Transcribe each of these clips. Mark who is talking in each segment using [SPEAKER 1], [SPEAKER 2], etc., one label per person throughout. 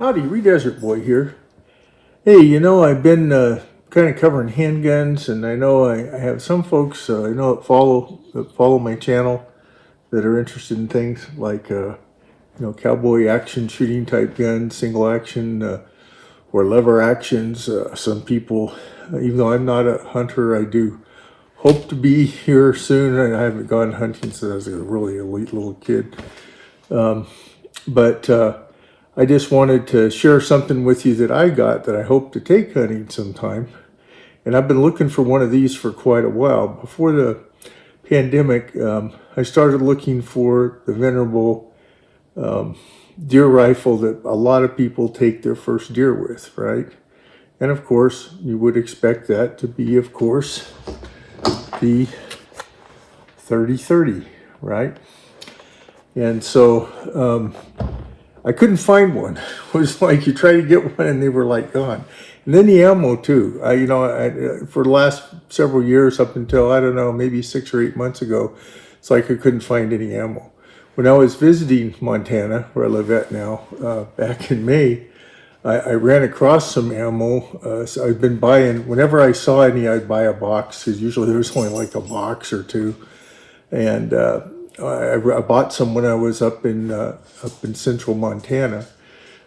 [SPEAKER 1] Howdy, Redesert Boy here. Hey, I've been kind of covering handguns, and I know I have some folks I know that follow my channel that are interested in things like cowboy action shooting type guns, single action or lever actions. Some people, even though I'm not a hunter, I do hope to be here soon. And I haven't gone hunting since I was a really elite little kid, but. I just wanted to share something with you that I got that I hope to take hunting sometime. And I've been looking for one of these for quite a while. Before the pandemic, I started looking for the venerable deer rifle that a lot of people take their first deer with, right? And of course, you would expect that to be, of course, the 30-30, right? And so I couldn't find one. It was like you try to get one and they were like gone. And then the ammo too. For the last several years, up until, I don't know, maybe 6 or 8 months ago, it's like I couldn't find any ammo. When I was visiting Montana, where I live at now, back in May, I ran across some ammo. So I've been buying, whenever I saw any, I'd buy a box, because usually there's only like a box or two. And I bought some when I was up in central Montana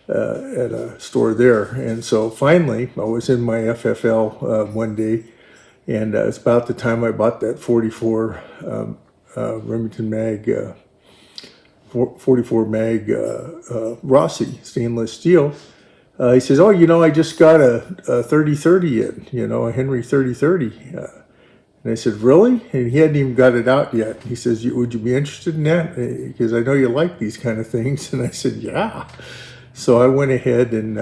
[SPEAKER 1] at a store there. And so finally, I was in my FFL one day, and it's about the time I bought that 44 Remington mag, 44 mag Rossi stainless steel. He says, "Oh, I just got a 30-30 in, a Henry 30-30. And I said, "Really?" And he hadn't even got it out yet. He says, "Would you be interested in that? Because I know you like these kind of things." And I said, "Yeah." So I went ahead and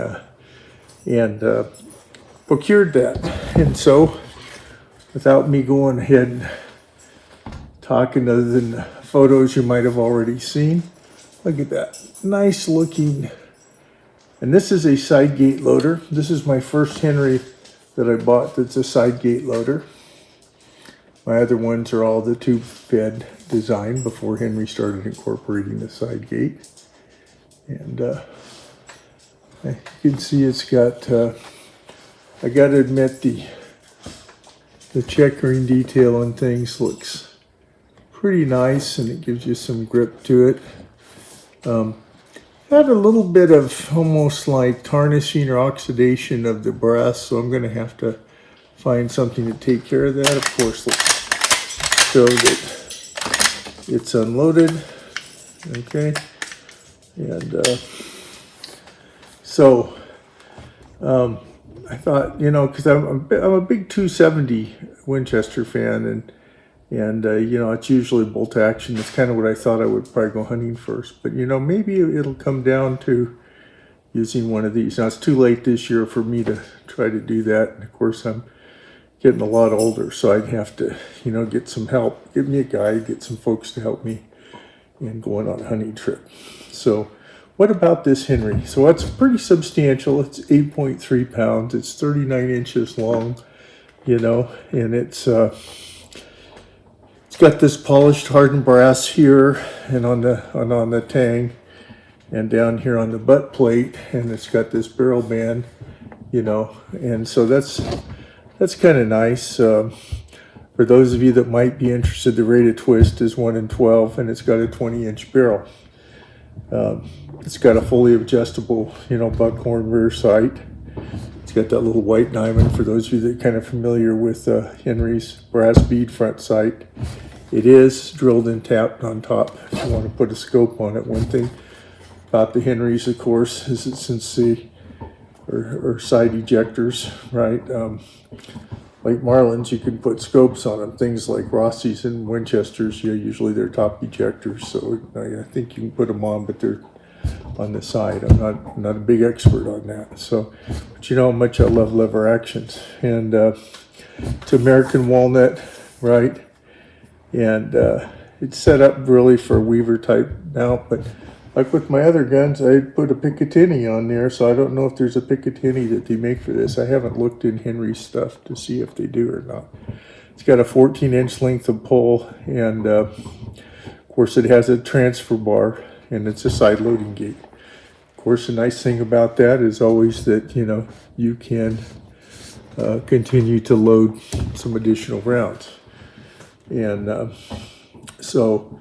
[SPEAKER 1] procured that. And so, without me going ahead and talking other than photos you might have already seen, look at that. Nice looking. And this is a side gate loader. This is my first Henry that I bought that's a side gate loader. My other ones are all the tube fed design before Henry started incorporating the side gate. And you can see it's got, I got to admit, the checkering detail on things looks pretty nice, and it gives you some grip to it. Had a little bit of almost like tarnishing or oxidation of the brass, so I'm going to have to find something to take care of that. Of course, let's show that it's unloaded. Okay, and so I thought, because I'm a big 270 Winchester fan, and it's usually bolt action. That's kind of what I thought I would probably go hunting first. But maybe it'll come down to using one of these. Now it's too late this year for me to try to do that, and of course I'm getting a lot older, so I'd have to, get some help. Give me a guide, get some folks to help me in going on a hunting trip. So what about this Henry? So it's pretty substantial. It's 8.3 pounds. It's 39 inches long, and it's got this polished hardened brass here and on the tang and down here on the butt plate, and it's got this barrel band, and so that's kind of nice. For those of you that might be interested, the rated twist is 1 in 12, and it's got a 20-inch barrel. It's got a fully adjustable, buckhorn rear sight. It's got that little white diamond for those of you that are kind of familiar with Henry's brass bead front sight. It is drilled and tapped on top if you want to put a scope on it. One thing about the Henrys, of course, is that since or side ejectors, right? Like Marlins, you can put scopes on them. Things like Rossi's and Winchesters, usually they're top ejectors, so I think you can put them on, but they're on the side. I'm not a big expert on that. So, but you know how much I love lever actions, and it's American walnut, right? And it's set up really for a weaver type mount, but like with my other guns, I put a Picatinny on there, so I don't know if there's a Picatinny that they make for this. I haven't looked in Henry's stuff to see if they do or not. It's got a 14-inch length of pole, and of course it has a transfer bar, and it's a side loading gate. Of course, the nice thing about that is always that, you know, you can continue to load some additional rounds. And so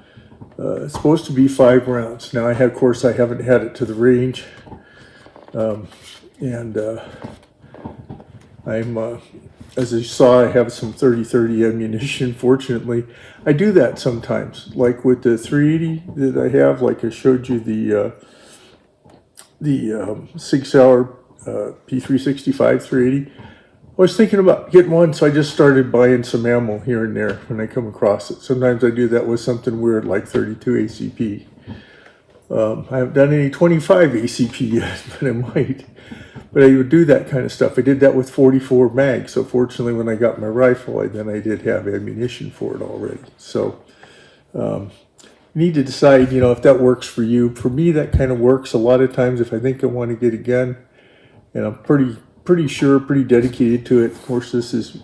[SPEAKER 1] it's supposed to be 5 rounds. Now, of course, I haven't had it to the range. As you saw, I have some 30-30 ammunition, fortunately. I do that sometimes, like with the 380 that I have, like I showed you the 6 hour P365 380. I was thinking about getting one, so I just started buying some ammo here and there when I come across it. Sometimes I do that with something weird like 32 ACP. I haven't done any 25 ACP yet, but I might. But I would do that kind of stuff. I did that with 44 mags. So fortunately, when I got my rifle, I did have ammunition for it already. So you need to decide, you know, if that works for you. For me, that kind of works. A lot of times, if I think I want to get a gun, and I'm pretty sure, pretty dedicated to it. Of course, this is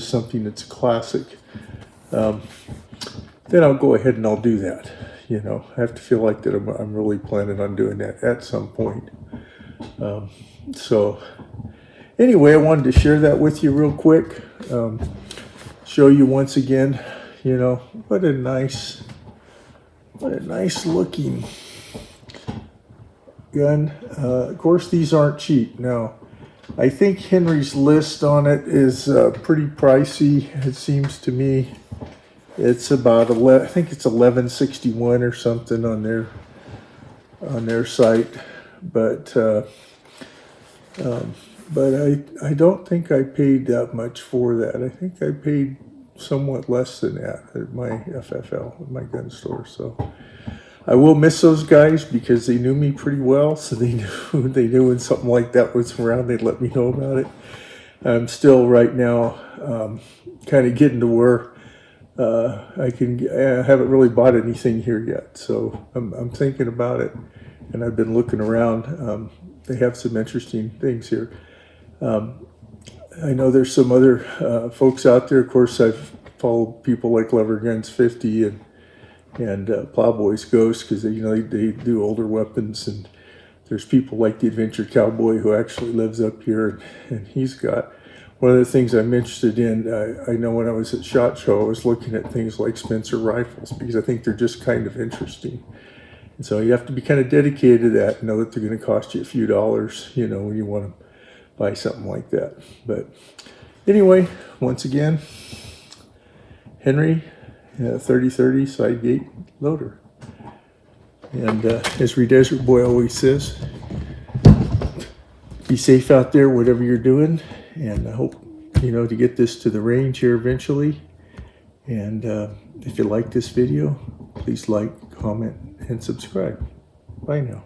[SPEAKER 1] something that's a classic. Then I'll go ahead and I'll do that. You know, I have to feel like that I'm really planning on doing that at some point. So anyway, I wanted to share that with you real quick. Show you once again, you know, what a nice looking gun. Of course, these aren't cheap. Now, I think Henry's list on it is pretty pricey. It seems to me it's about I think it's $11.61 or something on their site, but I don't think I paid that much for that. I think I paid somewhat less than that at my FFL, at my gun store. So I will miss those guys because they knew me pretty well. So they knew when something like that was around, they'd let me know about it. I'm still right now kind of getting to where I haven't really bought anything here yet. So I'm thinking about it, and I've been looking around. They have some interesting things here. I know there's some other folks out there. Of course, I've followed people like Lever Guns 50 and Plowboys Ghost because they do older weapons, and there's people like the Adventure Cowboy who actually lives up here, and he's got one of the things I'm interested in. I know when I was at SHOT Show, I was looking at things like Spencer rifles because I think they're just kind of interesting. And so you have to be kind of dedicated to that, know that they're going to cost you a few dollars, you know, when you want to buy something like that. But anyway, once again, Henry, 3030 side gate loader. And as Desert Boy always says, be safe out there, whatever you're doing. And I hope, you know, to get this to the range here eventually. And if you like this video, please like, comment, and subscribe. Bye now.